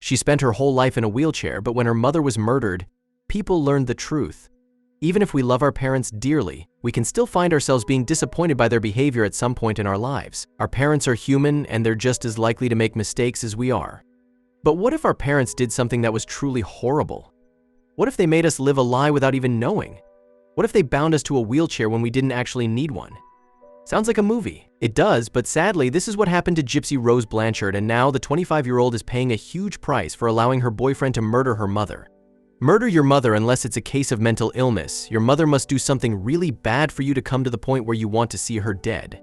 She spent her whole life in a wheelchair, but when her mother was murdered, people learned the truth. Even if we love our parents dearly, we can still find ourselves being disappointed by their behavior at some point in our lives. Our parents are human, and they're just as likely to make mistakes as we are. But what if our parents did something that was truly horrible? What if they made us live a lie without even knowing? What if they bound us to a wheelchair when we didn't actually need one? Sounds like a movie. It does, but sadly, this is what happened to Gypsy Rose Blanchard, and now the 25-year-old is paying a huge price for allowing her boyfriend to murder her mother. Murder your mother unless it's a case of mental illness. Your mother must do something really bad for you to come to the point where you want to see her dead.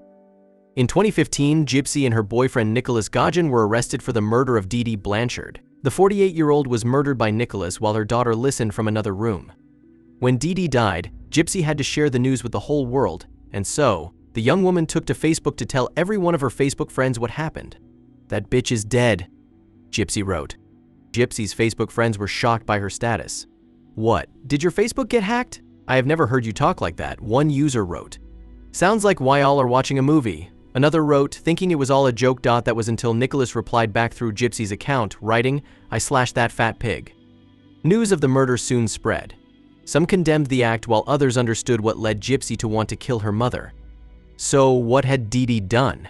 In 2015, Gypsy and her boyfriend Nicholas Gajan were arrested for the murder of Dee Dee Blanchard. The 48-year-old was murdered by Nicholas while her daughter listened from another room. When Dee Dee died, Gypsy had to share the news with the whole world, and so, the young woman took to Facebook to tell every one of her Facebook friends what happened. "That bitch is dead," Gypsy wrote. Gypsy's Facebook friends were shocked by her status. "What? Did your Facebook get hacked? I have never heard you talk like that," one user wrote. "Sounds like why all are watching a movie." Another wrote, thinking it was all a joke. That was until Nicholas replied back through Gypsy's account, writing, "I slashed that fat pig." News of the murder soon spread. Some condemned the act while others understood what led Gypsy to want to kill her mother. So what had Dee Dee done?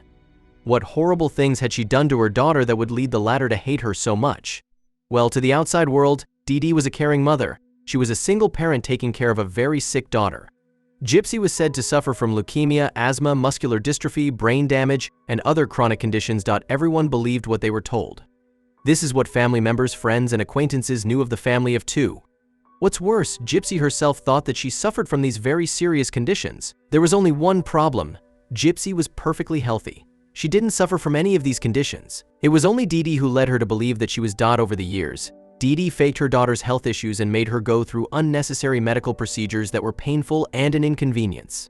What horrible things had she done to her daughter that would lead the latter to hate her so much? Well, to the outside world, Dee Dee was a caring mother. She was a single parent taking care of a very sick daughter. Gypsy was said to suffer from leukemia, asthma, muscular dystrophy, brain damage, and other chronic conditions. Everyone believed what they were told. This is what family members, friends, and acquaintances knew of the family of two. What's worse, Gypsy herself thought that she suffered from these very serious conditions. There was only one problem. Gypsy was perfectly healthy. She didn't suffer from any of these conditions. It was only Dee Dee who led her to believe that she was dead. Over the years, Dee Dee faked her daughter's health issues and made her go through unnecessary medical procedures that were painful and an inconvenience.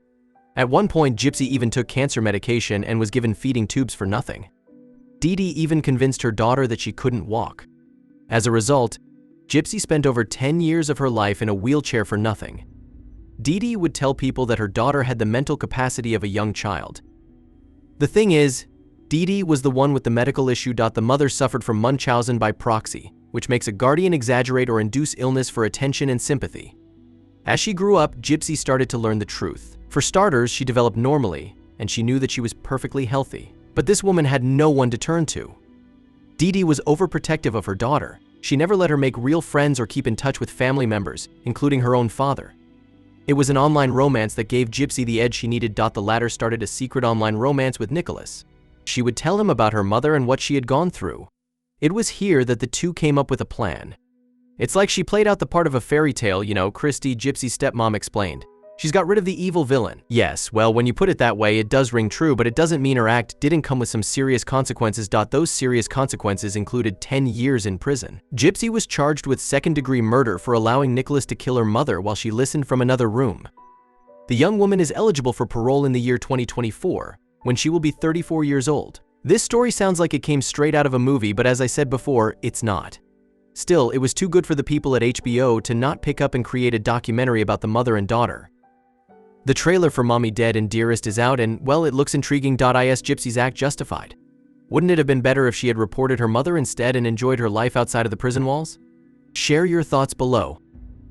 At one point, Gypsy even took cancer medication and was given feeding tubes for nothing. Dee Dee even convinced her daughter that she couldn't walk. As a result, Gypsy spent over 10 years of her life in a wheelchair for nothing. Dee Dee would tell people that her daughter had the mental capacity of a young child. The thing is, Dee Dee was the one with the medical issue. The mother suffered from Munchausen by proxy, which makes a guardian exaggerate or induce illness for attention and sympathy. As she grew up, Gypsy started to learn the truth. For starters, she developed normally, and she knew that she was perfectly healthy. But this woman had no one to turn to. Dee Dee was overprotective of her daughter. She never let her make real friends or keep in touch with family members, including her own father. It was an online romance that gave Gypsy the edge she needed. The latter started a secret online romance with Nicholas. She would tell him about her mother and what she had gone through. It was here that the two came up with a plan. "It's like she played out the part of a fairy tale, you know," Christy, Gypsy's stepmom, explained. "She's got rid of the evil villain." Yes, well, when you put it that way, it does ring true, but it doesn't mean her act didn't come with some serious consequences. Those serious consequences included 10 years in prison. Gypsy was charged with second-degree murder for allowing Nicholas to kill her mother while she listened from another room. The young woman is eligible for parole in the year 2024, when she will be 34 years old. This story sounds like it came straight out of a movie, but as I said before, it's not. Still, it was too good for the people at HBO to not pick up and create a documentary about the mother and daughter. The trailer for Mommy Dead and Dearest is out, and, well, it looks intriguing. Is Gypsy's act justified? Wouldn't it have been better if she had reported her mother instead and enjoyed her life outside of the prison walls? Share your thoughts below.